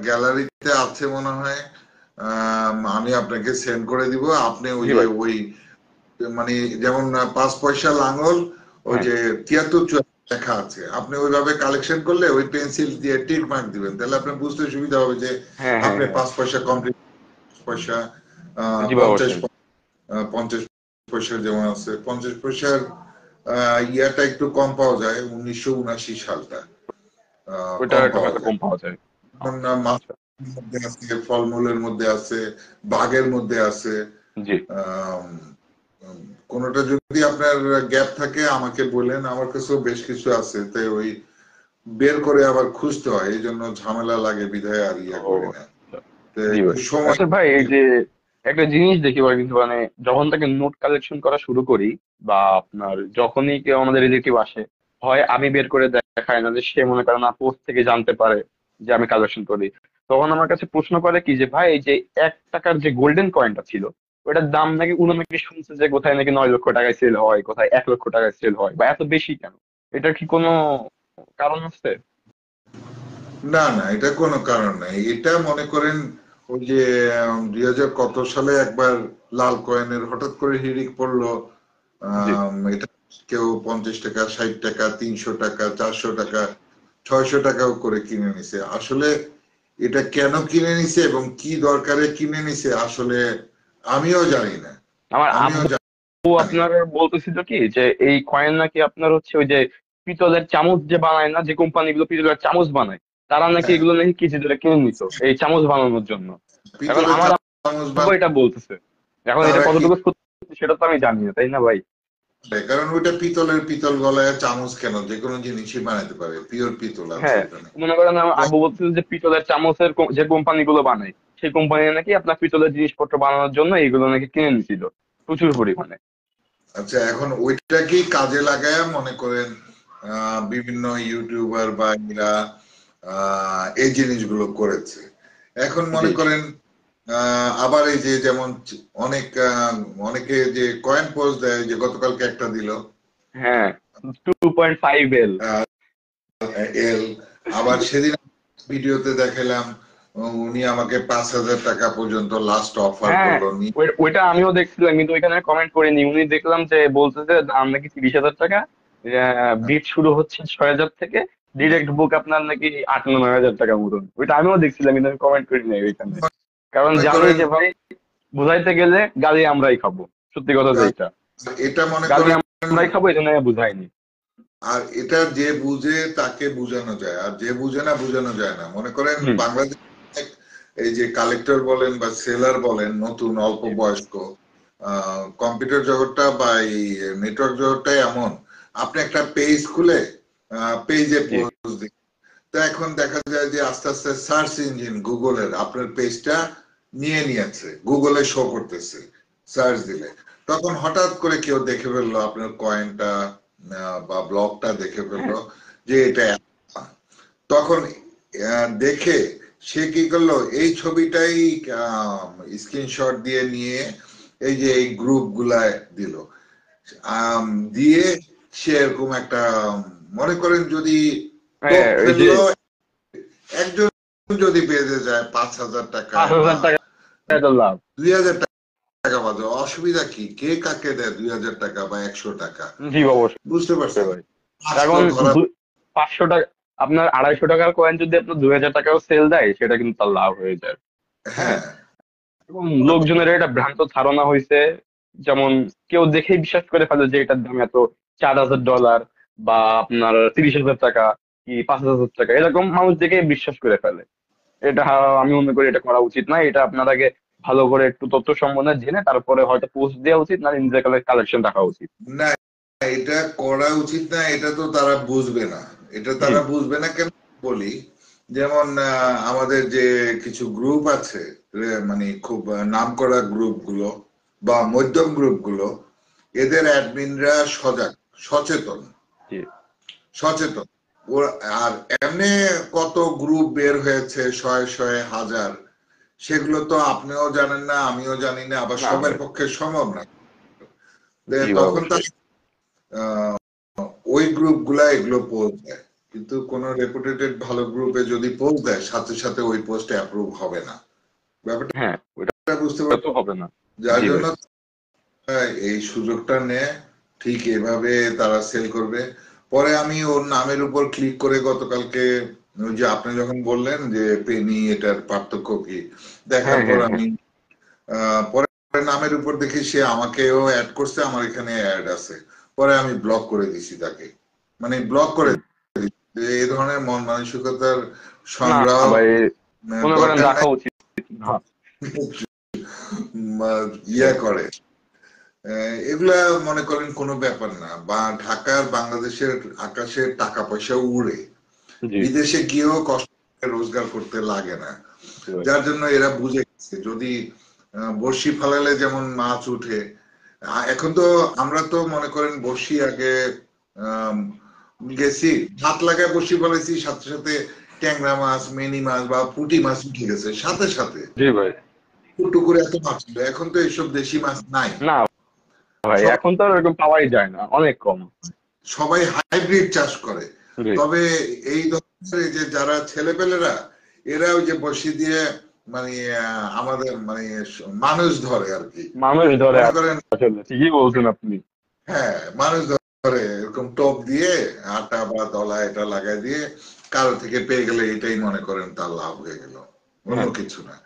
গ্যালারিতে আছে মনে হয়, আমি আপনাকে সেন্ড করে দিব। আপনি ওই জি যে ভাই। ওই মানে যেমন 5 পয়সা লাঙ্গল, ওই হ্যাঁ, যে 73 74 লেখা আছে, আপনি ওইভাবে কালেকশন করলে ওই পেন্সিল দিয়ে টিক মার্ক দিবেন, তাহলে আপনার বুঝতে সুবিধা হবে যে হ্যাঁ, হ্যাঁ, আপনি হ্যাঁ। 5 পয়সা কমপ্লিট, পয়সা জি ভাই, 50 অবশ্যই। 50 পয়সার যেমন আছে, 50 পয়সার ইয়াটা একটু কম পাওয়া যায়, 1979 সালটা ওইটা কম একটু পাওয়া হয়তো যায়। কম পাওয়া যায়। যেমন আচ্ছা। মাছের মধ্যে আছে, ফলমূলের মধ্যে আছে, বাঘের মধ্যে আছে। জি, আম, উম, কোনোটা যদি আপনার গ্যাপ থাকে আমাকে বলেন, আমার কাছেও বেশ কিছু আছে, তাই ওই বের করে আবার খুঁজতে হয়, এই জন্য ঝামেলা লাগে, বিধায় আর ও ইয়া করি না। আচ্ছা। তো জি একটু ভাই। সময়। আচ্ছা ভাই, এই যে একটা জিনিস দেখি ভাই, কিন্তু মানে যখন থেকে নোট কালেকশন করা শুরু করি, বা আপনার যখনই কেউ আমাদের রিলেটিভ আসে, হয় আমি বের করে দেখাই না, যে সে মনে করে না পোস্ট থেকে জানতে পারে যে আমি কালেকশন করি, তখন আমার কাছে প্রশ্ন করে কি, যে ভাই এই যে 1 টাকার যে গোল্ডেন কয়েনটা ছিল, ওটার দাম নাকি নাকি শুনছে যে কোথায় নাকি 9 লক্ষ টাকায় সেল হয়, কোথায় 1 লক্ষ টাকায় সেল হয়, বা এত বেশি কেন? এটার কি কোনো কারণ আছে? না না, এটা কোনো কারণ নাই। এটা মনে করেন ওই যে 2000 কত সালে একবার লাল কয়েনের হঠাৎ করে হিড়িক পড়লো। জি, এটা কেউ 50 টাকা, 60 টাকা, 300 টাকা, 400 টাকা, 600 টাকাও করে কিনে নিছে। আসলে এটা কেন কিনে নিছে এবং কি দরকারে কিনে নিছে, আসলে আমিও জানি না। আমার আমিও আব্বু জানি আপনার বলতেছিল কি, যে এই কয়েন নাকি আপনার হচ্ছে ওই যে পিতলের চামচ যে বানায় না, যে কোম্পানিগুলো পিতলের চামচ বানায়, তারা নাকি হ্যাঁ, এগুলো নাকি কেজি ধরে কিনে নিত এই চামচ বানানোর জন্য। এখন পিতলের আমার চামচ আব্বু এটা বলতেছে, এখন এটা তারা কি, কতটুকু সত্যি সেটা তো আমি জানি না, তাই না ভাই? কারণ ওইটা পিতলের, পিতল গলায় চামচ কেন, যে কোনো জিনিসই বানাতে পারে, পিওর পিতল আছে হ্যাঁ, ওখানে। মনে করেন আমার আব্বু বলতেছে যে পিতলের চামচের যে কোম্পানিগুলো বানায়, সেই কোম্পানি নাকি আপনার পিতলের জিনিসপত্র বানানোর জন্য এইগুলো নাকি কিনে নিছিল প্রচুর পরিমাণে। আচ্ছা, এখন ওইটাকেই কাজে লাগায় মনে করেন বিভিন্ন ইউটিউবার বা এরা এই জিনিসগুলো করেছে। এখন জি মনে করেন আবার এই যে যেমন অনেক অনেকে যে কয়েন পোস্ট দেয়, যে গতকালকে একটা দিল হ্যাঁ 2.5L। এল, আবার সেদিন ভিডিওতে দেখালাম উনি আমাকে 5,000 টাকা পর্যন্ত লাস্ট অফার হ্যাঁ করলো। ওইটা আমিও দেখছিলাম, কিন্তু ওইখানে কমেন্ট করিনি। উনি দেখলাম যে বলতেছে দাম নাকি 30,000 টাকা, বিট শুরু হচ্ছে 6,000 থেকে, ডিরেক্ট বুক আপনার নাকি 8-9 হাজার টাকা মতন। ওইটা আমিও দেখছিলাম, কিন্তু আমি কমেন্ট করি নাই ওইখানে, কারণ মনে জানি করেন যে ভাই বুঝাইতে গেলে গালি আমরাই খাবো। সত্যি কথা যেটা, এটা মনে গালি করেন, আমরাই খাবো, এই জন্য আমি বুঝাইনি। আর এটা যে বুঝে তাকে বোঝানো যায়, আর যে বুঝে না বোঝানো যায় না। মনে করেন হুম। বাংলাদেশ এই যে কালেক্টর বলেন বা সেলার বলেন, নতুন অল্প জি বয়স্ক, কম্পিউটার জগৎটা বা এই নেটওয়ার্ক জগৎটাই এমন, আপনি একটা পেজ খুলে পেজে জি পোস্ট দিন, তো এখন দেখা যায় যে আস্তে আস্তে সার্চ ইঞ্জিন গুগলের আপনার পেজটা নিয়ে নিয়েছে, গুগলে শো করতেছে সার্চ দিলে। তখন হঠাৎ করে কেউ দেখে ফেললো আপনার কয়েনটা বা ব্লগটা দেখে ফেললো যে এটা, তখন দেখে সে কি করলো, এই ছবিটাই স্ক্রিনশট দিয়ে নিয়ে এই যে এই গ্রুপ গুলায় দিল, আম, দিয়ে সে এরকম একটা, মনে করেন যদি টোপ ওই যে ফেললো, একজন যদি বেঁধে যায় 5,000 টাকায় পাঁচ বা হাজার টাকা তো লাভ। 2,000 টাকা বাজে, অসুবিধা কি, কে কাকে দেয় 2,000 টাকা বা 100 টাকা? জি অবশ্যই বুঝতে পারছেন? ভাই। আসলো এখন ধরা। 500 টাকা, আপনার 250 টাকার কয়েন যদি আপনার 2,000 টাকাও সেল দেয়, সেটা কিন্তু তার লাভ হয়ে যায়। হ্যাঁ, হ্যাঁ, এবং মনে লোকজনের এটা ভ্রান্ত ধারণা হয়েছে, যেমন কেউ দেখেই বিশ্বাস করে ফেলে যে এটার দাম এত, $4,000 বা আপনার 30,000 টাকা কি 5,000 টাকা, এরকম মানুষ দেখেই বিশ্বাস করে ফেলে। এটা আমি মনে করি এটা করা উচিত না। এটা আপনার আগে ভালো করে একটু তথ্য সম্বন্ধে জেনে তারপরে হয়তো পোস্ট দেওয়া উচিত, না নিজের কালেকশন রাখা উচিত। না, এটা করা উচিত না, এটা তো তারা বুঝবে না। এটা জি তারা বুঝবে না কেন বলি, যেমন আমাদের যে কিছু গ্রুপ আছে, মানে খুব নামকরা গ্রুপ গুলো বা মধ্যম গ্রুপ গুলো, এদের অ্যাডমিনরা সজাগ, সচেতন, জি সচেতন। আর এমনি কত গ্রুপ বের হয়েছে, শয়ে শয়ে হাজার, সেগুলো তো আপনিও জানেন না, আমিও জানি না, আবার না সবার ভাই। পক্ষে সম্ভব না। জি ভাই তখন তার অবশ্যই। ওই গ্রুপ গুলা এগুলো পোস্ট দেয়, কিন্তু কোন রেপুটেটেড ভালো গ্রুপে যদি পোস্ট দেয়, সাথে সাথে ওই পোস্ট অ্যাপ্রুভ হবে না। ব্যাপারটা হ্যাঁ ওইটা বুঝতে তো পারছি। হবে না। যার জি জন্য ভাই। এই সুযোগটা নেয়, ঠিক এভাবে তারা সেল করবে। পরে আমি ওর নামের উপর ক্লিক করে গতকালকে, ওই যে আপনি যখন বললেন যে পেনি এটার পার্থক্য কি, দেখার হ্যাঁ পর হ্যাঁ হ্যাঁ। আমি পরে নামের উপর দেখি সে আমাকেও অ্যাড করছে, আমার এখানে অ্যাড আছে। পরে আমি ব্লক করে দিছি তাকে, মানে ব্লক করে হুম। দিছি। যে এই ধরনের মন মানসিকতার না সংগ্রহ ভাই, মনে করেন দরকার রাখা নাই। উচিত না। জি ইয়া করে এগুলা মনে করেন কোনো ব্যাপার না, বা ঢাকার বাংলাদেশের আকাশে টাকা পয়সা উড়ে, জি বিদেশে গিয়েও কষ্ট করে রোজগার করতে লাগে না। জি ভাই। যার জন্য এরা বুঝে গেছে, যদি বড়শি ফালালে যেমন মাছ উঠে, এখন তো আমরা তো মনে করেন বড়শি আগে আম, গেছি, হাত লাগায় বড়শি ফেলেছি, সাথে সাথে ট্যাংরা মাছ, মেনি মাছ বা পুঁটি মাছ উঠে গেছে সাথে সাথে, জি ভাই। টুকুরে এত মাছ ছিল। এখন তো এইসব দেশি মাছ নাই। না ভাই, সব এখন তো আর এরকম পাওয়াই যায় না, অনেক কম। সবাই হাইব্রিড চাষ করে। জি তবে এই ধরনের এই যে যারা ছেলেপেলেরা, এরা ওই যে বসি দিয়ে মানে আমাদের মানে মানুষ ধরে আর কি, মানুষ ধরে মনে করেন। আসলে, ঠিকই বলছেন আপনি। হ্যাঁ, মানুষ ধরে এরকম টোপ দিয়ে আটা বা দলা এটা লাগাই দিয়ে, কারো থেকে পেয়ে গেলে এটাই মনে করেন তার লাভ হয়ে গেল, অন্য হ্যাঁ কিছু না।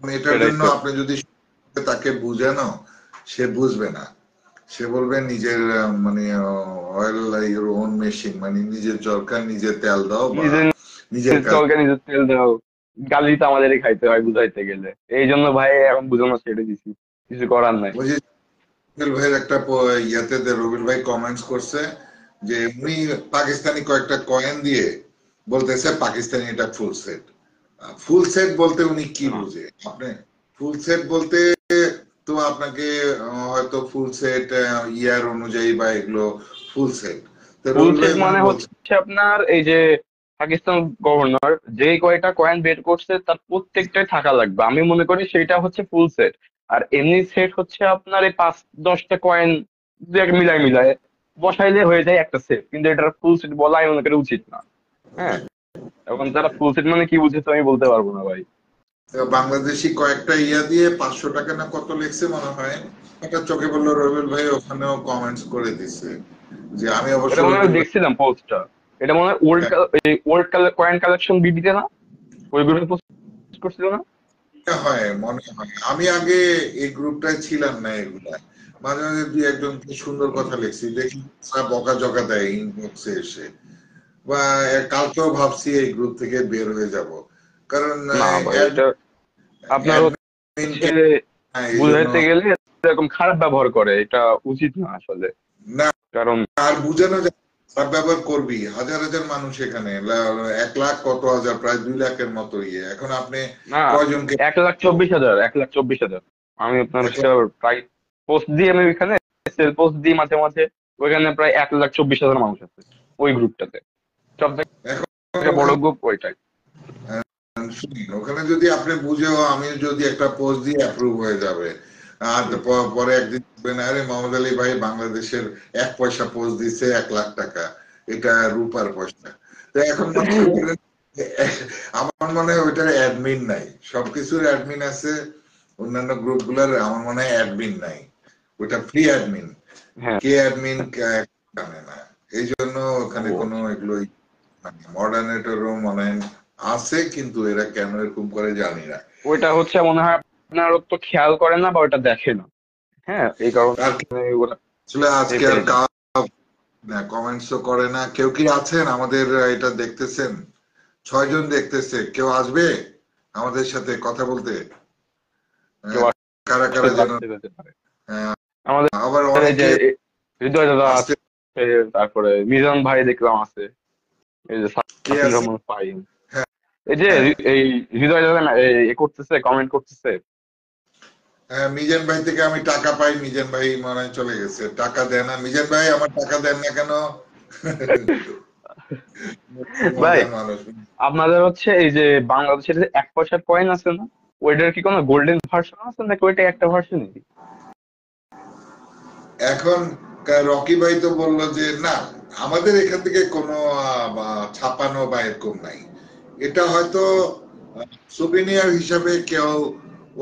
মানে এটার সেটাই জন্য তো। আপনি যদি তাকে বুঝানো, সে বুঝবে না। সে বলবে নিজের মানে অয়েল ইউর ওন মেশিন, মানে নিজের দরকার নিজে তেল দাও বা নিজের নিজের কাজ। চলকে নিজের তেল দাও, গালি তো আমাদেরই খাইতে হয় বুঝাইতে গেলে। এই জন্য ভাই এখন বুঝানো ছেড়ে দিছি, কিছু করার নাই। ওই যে রবিল ভাইয়ের একটা ইয়াতে রবিল ভাই কমেন্টস করছে যে উনি পাকিস্তানি কয়েকটা কয়েন দিয়ে বলতেছে পাকিস্তানি এটা ফুল সেট। ফুল সেট বলতে উনি কি না, বুঝে আপনি? ফুল সেট বলতে তো আপনাকে হয়তো ফুল সেট ইয়ার অনুযায়ী বা এগুলো ফুল সেট, তো ফুল রবিল ভাই সেট ওখানে মানে বলছে হচ্ছে আপনার এই যে পাকিস্তান গভর্নর যে কয়টা কয়েন বের করছে তার প্রত্যেকটাই থাকা লাগবে, আমি মনে করি সেটা হচ্ছে ফুল সেট। আর এমনি সেট হচ্ছে আপনার এই 5-10টা কয়েন মিলাই মিলাই বসাইলে হয়ে যায় একটা সেট, কিন্তু এটার ফুল সেট বলা আমি মনে করি উচিত না। হ্যাঁ, এখন তারা ফুল সেট মানে কি বুঝে তো আমি বলতে পারবো না ভাই। বাংলাদেশি কয়েকটা ইয়া দিয়ে 500 টাকা না কত লিখছে মনে হয়, একটা চোখে পড়লো রবিউল ভাই ওখানেও কমেন্টস করে দিছে, যে আমি অবশ্য এটা মনে হয় রবিউল ভাই। দেখছিলাম পোস্টটা, এটা মনে হয় ওল্ড হ্যাঁ, ওল্ড কয়েন কালেকশন বিডিতে না, ওই গ্রুপে পোস্ট করছিল না? এটা হয় মনে হয়, আমি আগে এই গ্রুপটায় ছিলাম না, এগুলা মাঝে মাঝে দুই একজন কি সুন্দর কথা লিখছি দেখি, তারা বকা জকা দেয় ইনবক্সে এসে, বা কালকেও ভাবছি এই গ্রুপ থেকে বের হয়ে যাব, কারণ না ভাই, এটা আপনার হচ্ছে অ্যাডমিনকে এই জন্য। বুঝাইতে গেলে এরকম খারাপ ব্যবহার করে, এটা উচিত না আসলে। না, কারণ আর বুঝানো যায়, খারাপ ব্যবহার করবি, হাজার হাজার মানুষ এখানে 1 লাখ কত হাজার, প্রায় 2 লাখের মতো ইয়ে, এখন আপনি না, কয়জনকে 1,24,000, 1,24,000। আমি আপনার 1 লাখ প্রায় পোস্ট দিই, আমি ওইখানে সেল পোস্ট দিই মাঝে মাঝে, ওইখানে প্রায় 1,24,000 মানুষ আছে ওই গ্রুপটাতে, সব এখন থেকে বড় ওখানে গ্রুপ ওইটাই। শুনুন, ওখানে যদি আপনি বুঝেও আমি যদি একটা পোস্ট দিয়ে অ্যাপ্রুভ হয়ে যাবে, আর হুম। পরে একদিন বলবেন আরে মোহাম্মদ আলী ভাই বাংলাদেশের 1 পয়সা পোস্ট দিছে 1 লাখ টাকা, এটা রূপার পয়সা। তো এখন মনে করেন, আমার মনে হয় ওইটার অ্যাডমিন নাই, সবকিছুর অ্যাডমিন আছে, অন্যান্য গ্রুপ গুলার আমার মনে হয় অ্যাডমিন নাই, ওটা ফ্রি অ্যাডমিন, হ্যাঁ। কে অ্যাডমিন জানে না, এই জন্য ওখানে ও কোনো এগুলো মডারেটরও মনে হয় আছে, কিন্তু এরা কেন এরকম করে জানি না। ওইটা হচ্ছে মনে হয় আপনার তো খেয়াল করে না বা ওটা দেখে না। হ্যাঁ, এই আর কারণে ওরা আসলে আজকে আর পেয়ে যায়। কমেন্টসও করে না কেউ, কি আছেন আমাদের এটা দেখতেছেন? 6 জন দেখতেছে, কেউ আসবে আমাদের সাথে কথা বলতে? কেউ আহ, কারা আসতে কারা যেন, আসতে যেতে পারে। আহ, আমাদের আবার এই যে অনেকে হৃদয় দাদা আসতে। আছে, তারপরে মিজান ভাই দেখলাম আছে, এই যে কে সাফিন আছে? রহমান ফাহিম, হ্যাঁ, এই যে হ্যাঁ, এই হৃদয় দাদা করতেছে, কমেন্ট করতেছে। হ্যাঁ, মিজান ভাই থেকে আমি টাকা পাই, মিজান ভাই মনে হয় চলে গেছে, টাকা দেয় না মিজান ভাই, আমার টাকা দেন না কেন? ভাই, মজার মানুষ। আপনাদের হচ্ছে এই যে বাংলাদেশের যে 1 পয়সার কয়েন আছে না, ওইটার কি কোনো গোল্ডেন ভার্সন আছে নাকি ওইটা একটা ভার্সনই? এখন রকি ভাই তো বললো যে না, আমাদের এখান থেকে কোনো ছাপানো বা এরকম নাই, এটা হয়তো সুবিনিয়ার হিসাবে কেউ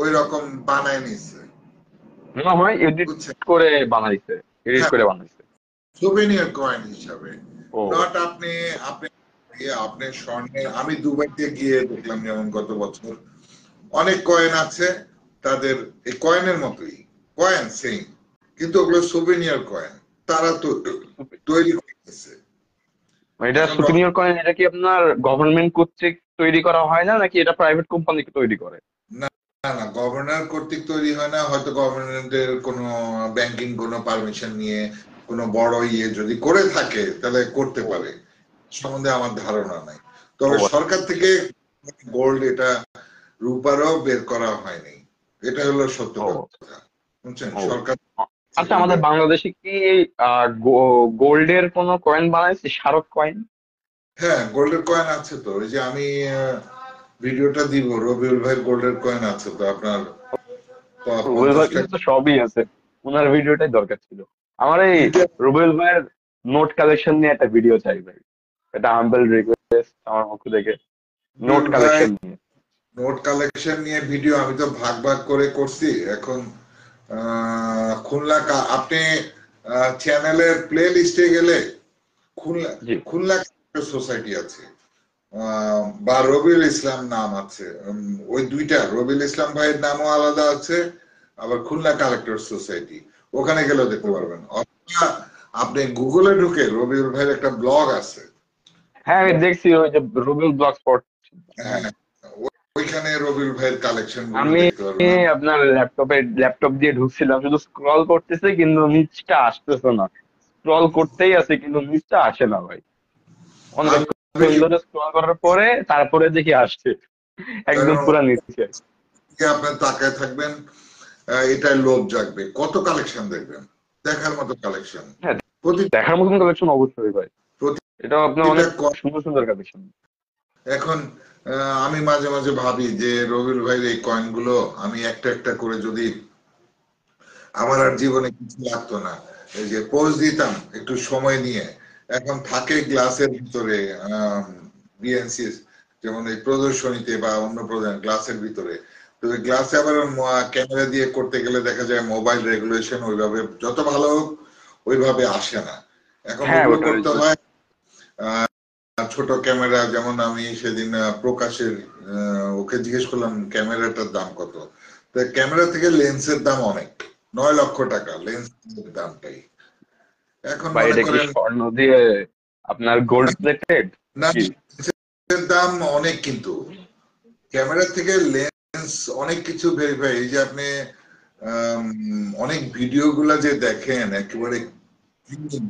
ওই রকম বানায় নিছে, মনে হয় এডিট বুঝছেন? করে বানাইছে, এডিট হ্যাঁ, করে বানাইছে। সুবিনিয়ার কয়েন হিসাবে, ও নট আপনি আপনি আপনি স্বর্ণের, আমি দুবাইতে গিয়ে দেখলাম যেমন গত বছর অনেক কয়েন আছে তাদের, এই কয়েনের মতোই, কয়েন সেম, কিন্তু ওগুলো সুবিনিয়ার কয়েন, তারা তো তৈরি করতেছে। এটা এখন সুপিরিয়র কয়েন, এটা কি আপনার গভর্নমেন্ট কর্তৃক তৈরি করা হয় না নাকি এটা প্রাইভেট কোম্পানি তৈরি করে? না, না গভর্নর কর্তৃক তৈরি হয় না, হয়তো গভর্নমেন্টের কোনো ব্যাংকিং কোনো পারমিশন নিয়ে কোনো বড় ইয়ে যদি করে থাকে তাহলে করতে ও পারে, সম্বন্ধে আমার ধারণা নাই। ও তবে সরকার থেকে গোল্ড এটা রূপারও বের করা হয়নি, এটা হলো সত্য ও কথা, বুঝছেন? ও সরকার আচ্ছা, এগুলো আমাদের বের, বাংলাদেশে কি গোল্ডের কোনো কয়েন বানাইছে, স্মারক কয়েন? হ্যাঁ গোল্ডের কয়েন আছে তো, ওই যে আমি ভিডিওটা দিব, রবিউল ভাইয়ের গোল্ডের কয়েন আছে তো আপনার রুবেল 50 ভাই কিন্তু টাকা তো সবই আছে, ওনার ভিডিওটাই দরকার ছিল। আমার এই দুইটা। রুবেল ভাইয়ের নোট কালেকশন নিয়ে একটা ভিডিও চাই ভাই, এটা হাম্বল রিকোয়েস্ট আমার পক্ষ থেকে, নোট রবিউল ভাই কালেকশন নিয়ে। নোট কালেকশন নিয়ে ভিডিও আমি তো ভাগ ভাগ করে করছি, এখন খুলনা আপনি চ্যানেলের প্লে লিস্টে গেলে খুলনা, জি। খুলনা সোসাইটি আছে, বা রবিউল ইসলাম নাম আছে, ওই দুইটা রবিউল ইসলাম ভাইয়ের নামও আলাদা আছে, আবার খুলনা কালেক্টর সোসাইটি, ওখানে গেলেও দেখতে ও পারবেন, অথবা আপনি গুগলে ঢুকে রবিউল ভাইয়ের একটা ব্লগ আছে, হ্যাঁ, আমি দেখছি ওই যে রুবেল ব্লগ স্পট। হ্যাঁ, হ্যাঁ, ওইখানে রবিউল ভাইয়ের কালেকশন গুলো আমি দেখতে পারবেন। আপনার ল্যাপটপ দিয়ে ঢুকছিলাম, শুধু স্ক্রল করতেছে কিন্তু নিচটা আসতেছে না, স্ক্রল করতেই আছে কিন্তু নিচটা আসে না ভাই। আমি অনেকক্ষণ কি, ধরে স্ক্রল করার পরে তারপরে দেখি আসছে, একদম কারণ পুরা নিচে। আপনার তাকায় থাকবেন, এটাই লোভ জাগবে, কত কালেকশন দেখবেন, দেখার মতো কালেকশন হ্যাঁ, প্রতি, দেখার মতন কালেকশন অবশ্যই ভাই। এটা আপনার প্রতিটা অনেক সুন্দর সুন্দর কালেকশন। এখন আমি মাঝে মাঝে ভাবি যে রবিউল ভাইয়ের এই কয়েন গুলো আমি একটা একটা করে যদি আমার আর জীবনে কিছু লাগতো না, এই যে পোজ দিতাম একটু সময় নিয়ে, এখন থাকে গ্লাসের ভিতরে, বিএনসি যেমন এই প্রদর্শনীতে বা অন্য গ্লাসের ভিতরে, তো গ্লাসে আবার ক্যামেরা দিয়ে করতে গেলে দেখা যায় মোবাইল রেগুলেশন ওইভাবে যত ভালো হোক ওইভাবে আসে না। এখন হ্যাঁ ওগুলো ওটা করতে হয় ছোট ক্যামেরা। যেমন আমি সেদিন প্রকাশের ওকে জিজ্ঞেস করলাম ক্যামেরাটার দাম কত, তো ক্যামেরা থেকে লেন্সের দাম অনেক, 9 লক্ষ টাকা লেন্সের দামটাই। এখন বা মনে এটা কি করেন স্বর্ণ দিয়ে আপনার গোল্ড প্লেটেড না, কি? লেন্সের দাম অনেক, কিন্তু ক্যামেরা থেকে লেন্স অনেক কিছু ভেরিফাই। এই যে আপনি অনেক ভিডিও গুলা যে দেখেন একেবারে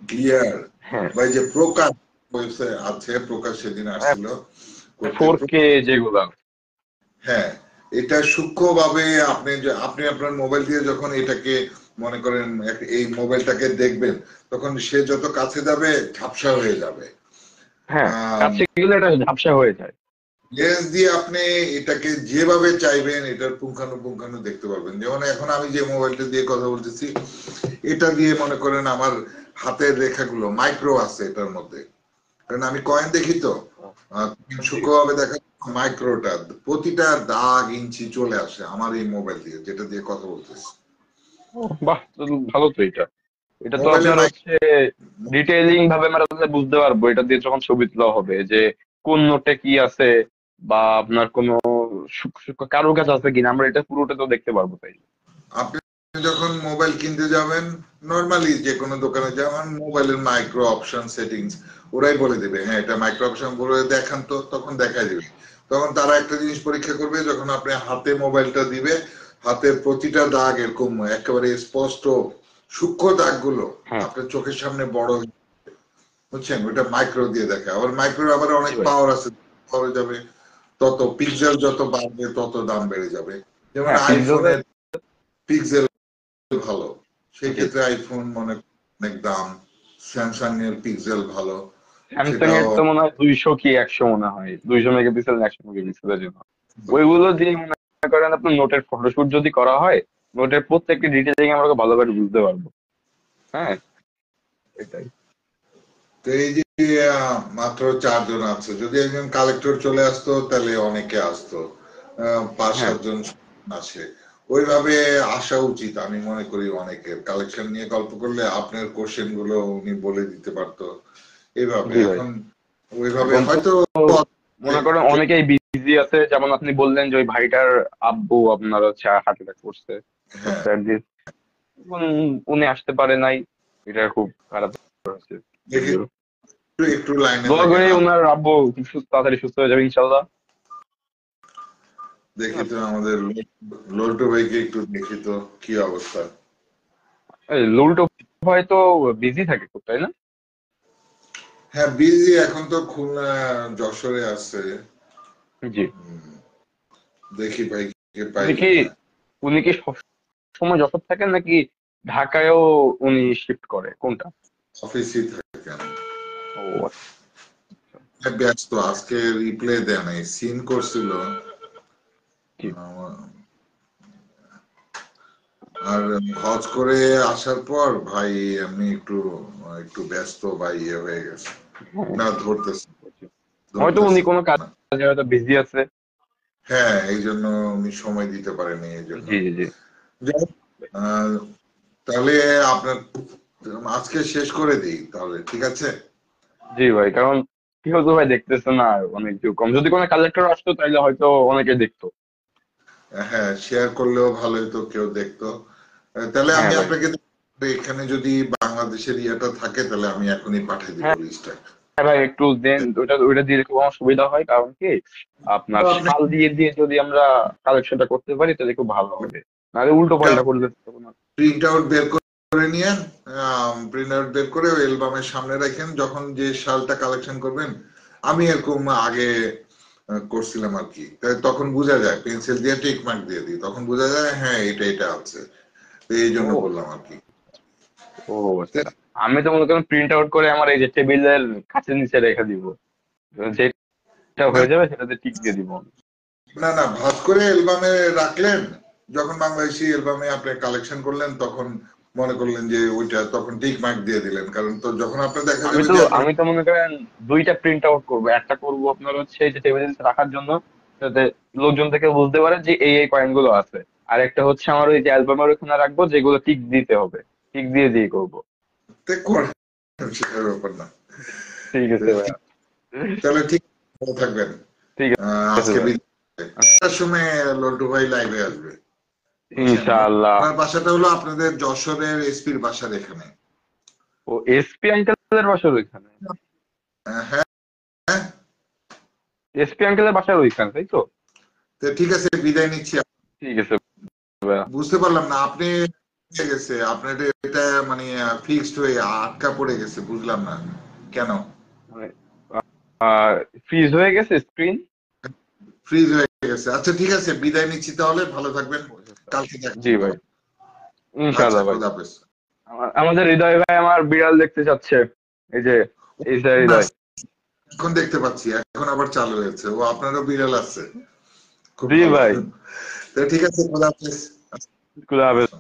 ক্লিয়ার, হ্যাঁ বা এই যে প্রকাশ আছে, প্রকাশ সেদিন আসছিল করতে। 4K যেগুলা। হ্যাঁ, এটা সূক্ষ্মভাবে আপনি আপনার মোবাইল দিয়ে যখন এটাকে মনে করেন এই মোবাইলটাকে দেখবেন, তখন সে যত কাছে যাবে ঝাপসা হয়ে যাবে। হ্যাঁ কাছে গেলে এটা ঝাপসা হয়ে যায়। লেন্স দিয়ে আপনি এটাকে যেভাবে চাইবেন এটার পুঙ্খানুপুঙ্খানু দেখতে পারবেন। যেমন এখন আমি যে মোবাইলটা দিয়ে কথা বলতেছি, এটা দিয়ে মনে করেন আমার হাতের রেখাগুলো মাইক্রো আছে এটার মধ্যে, কারণ আমি কয়েন দেখি তো জি। সূক্ষ্মভাবে দেখা মাইক্রোটা, প্রতিটা দাগ ইঞ্চি চলে আসে আমার এই মোবাইল দিয়ে, যেটা দিয়ে কথা বলতেছি। বাহ, তো ভালো তো এটা। এটা তো মোবাইলে আপনার হচ্ছে ডিটেইলিং ভাবে আমরা তাহলে বুঝতে পারবো এটা দিয়ে যখন ছবি তোলা হবে যে কোন নোটে কি আছে, বা আপনার কোনো সূক্ষ্ম সূক্ষ্ম কারুকাজ আছে কিনা, আমরা এটা পুরোটা তো দেখতে পারবো তাই। আপনি যখন মোবাইল কিনতে যাবেন, নরমালি যে কোনো দোকানে যাবেন, মোবাইলের মাইক্রো অপশন সেটিংস ওরাই বলে দেবে, হ্যাঁ এটা মাইক্রো অপশন বলে দেখান, তো তখন দেখাই দেবে। তখন তারা একটা জিনিস পরীক্ষা করবে, যখন আপনি হাতে মোবাইলটা দিবে, হাতের প্রতিটা দাগ এরকম একেবারে স্পষ্ট সূক্ষ্ম দাগগুলো হ্যাঁ আপনার চোখের সামনে বড়, বুঝছেন, ওটা মাইক্রো দিয়ে দেখে। আবার মাইক্রো আবার জি অনেক ভাই। পাওয়ার আছে, পাওয়ার যাবে তত পিক্সেল যত বাড়বে তত দাম বেড়ে যাবে। যেমন হ্যাঁ পিক্সেলের। আইফোনের পিক্সেল ভালো, সেই জি। ক্ষেত্রে আইফোন মনে অনেক দাম। স্যামসাং এর পিক্সেল ভালো, স্যামসাং সেটাও এর তো মনে হয় 200 কি 100, মনে হয় 200 মেগাপিক্সেল 100 মেগাপিক্সেলের জন্য। ওইগুলো দিয়ে মনে করেন আপনার নোটের ফটোশুট যদি করা হয়, নোটের প্রত্যেকটি ডিটেইলিং আমরা ভালো করে বুঝতে পারবো। হ্যাঁ এটাই। তো এই যে মাত্র 4 জন আছে, যদি একজন কালেক্টর চলে আসতো তাহলে অনেকে আসতো, পাঁচ হ্যাঁ সাতজন আসে। ওইভাবে আসা উচিত আমি মনে করি। অনেকের কালেকশন নিয়ে গল্প করলে আপনার কোশ্চেন গুলো উনি বলে দিতে পারতো এইভাবে। জি ভাই। এখন ওইভাবে এখন তো হয়তো মনে করেন অনেকেই বিজি আছে, যেমন আপনি বললেন যে ওই ভাইটার আব্বু আপনার হচ্ছে হার্ট অ্যাটাক করছে। হ্যাঁ, উনি আসতে পারে নাই, এটা খুব খারাপ হয়েছে। দেখি একটু একটু লাইনে দোয়া থাকেন। করে ওনার আব্বু খুব তাড়াতাড়ি সুস্থ হয়ে যাবে ইনশাল্লাহ। দেখি তো আমাদের লল্টু ভাইকে একটু দেখি তো কি অবস্থা। এই লুল্টো হয়তো বিজি থাকে খুব, তাই না? হ্যাঁ বিজি, এখন তো খুলনা যশোরে আছে। জি। দেখি ভাইকে পাই উনি কি কিনা। উনি কি সবসময় যশোর থাকেন নাকি ঢাকায়ও উনি শিফট করে, কোনটা? অফিসে থাকেন। ও আচ্ছা। হ্যাঁ, ব্যস্ত, আজকে রিপ্লাই দেয় নাই, সিন করছিল। জি। আর হজ করে আসার পর ভাই আমি একটু একটু ব্যস্ত বা ইয়ে হয়ে গেছে, হ্যাঁ না ধরতেছে হয়তো উনি ধরতেছে কোনো না। কাজে হয়তো বিজি আছে। হ্যাঁ, এই জন্য উনি সময় দিতে পারেনি এই জন্য। জি জি জি। যাই হোক, আহ, তাহলে আপনার আজকে শেষ করে দিই তাহলে, ঠিক আছে? জি ভাই, কারণ কি হতো ভাই, দেখতেছে না আর অনেক কেউ কম, যদি কোনো কালেক্টর আসতো তাহলে হয়তো অনেকে দেখতো। হ্যাঁ, শেয়ার করলেও ভালো হতো, কেউ দেখতো। তাহলে হ্যাঁ আমি ভাই। আপনাকে, এখানে যদি বাংলাদেশের ইয়েটা থাকে তাহলে আমি এখনই পাঠিয়ে দিব হ্যাঁ লিস্টটা। ভাই, একটু দেন, ওটা ওইটা দিলে খুব আমার সুবিধা হয়, কারণ কি আপনার আপনি সাল দিয়ে দিয়ে যদি আমরা কালেকশনটা করতে পারি তাহলে খুব ভালো হবে, নাহলে উল্টো পাল্টা করলে তখন প্রিন্ট আউট বের করে নিয়েন, প্রিন্ট আউট বের করে ওই অ্যালবামের সামনে রাখেন, যখন যে শালটা কালেকশন করবেন। আমি এরকম আগে করছিলাম আর কি, তাই তখন বোঝা যায়, পেন্সিল দিয়ে টিক মার্ক দিয়ে দিই, তখন বোঝা যায় হ্যাঁ এটা এটা আছে। তো এই জন্য ও বললাম আর কি। ও আচ্ছা। আমি তো মনে করেন প্রিন্ট আউট করে আমার এই যে টেবিলের কাছে নিচে রেখে দিব, যেটা না হয়ে যাবে সেটাতে টিক দিয়ে দিব আমি। না না, ভাগ করে অ্যালবামে রাখলেন, যখন বাংলাদেশি অ্যালবামে আপনি কালেকশন করলেন তখন মনে করলেন যে ওইটা, তখন টিক মার্ক দিয়ে দিলেন, কারণ তো যখন আপনার দেখা আমি যাবে তো যে আপনার আমি তো মনে করেন দুইটা প্রিন্ট আউট করবো, একটা করবো আপনার হচ্ছে এই যে টেবিলের নিচে রাখার জন্য, যাতে লোকজন থেকে বুঝতে পারে যে এই কয়েন গুলো আছে। আর একটা হচ্ছে আমার ওই যে অ্যালবামের ওখানে রাখবো, যেগুলো টিক দিতে হবে, টিক দিয়ে দিয়ে করবো। তে করেন, সেটার ব্যাপার না। ঠিক তো আছে ভাইয়া। তাহলে ঠিক, ভালো থাকবেন। ঠিক আছে আজকে ভাই। বিদায় সময় লন্টু ভাই লাইভে আসবে, বুঝছেন? ইনশাআল্লাহ। ওনার বাসাটা হলো আপনাদের যশোরের এসপির বাসার এখানে। ও এসপি আঙ্কেলের বাসার ওইখানে? হ্যাঁ হ্যাঁ। এসপি আঙ্কেলের বাসার ওইখানে, তাই তো? তো ঠিক আছে, বিদায় নিচ্ছি। ঠিক আছে ভাইয়া। বুঝতে পারলাম না, আপনি গেছে আপনার এটা মানে ফিক্সড হয়ে আটকা পড়ে গেছে, বুঝলাম না কেন মানে ফ্রিজ হয়ে গেছে স্ক্রিন। ফ্রিজ হয়ে গেছে। আচ্ছা ঠিক আছে, বিদায় নিচ্ছি তাহলে, ভালো থাকবেন, কালকে দেখা জি হবে। ভাই, আচ্ছা, ইনশাআল্লাহ ভাই। খোদা হাফেজ। আমাদের হৃদয় ভাই আমার বিড়াল দেখতে চাচ্ছে, এই যে এই যে না, হৃদয়। এখন দেখতে পাচ্ছি, এখন আবার চালু হয়েছে, ও আপনারও বিড়াল আছে, খুব জি ভালো। ভাই। তো ঠিক আছে, খোদা হাফেজ। খুদা হাফেজ।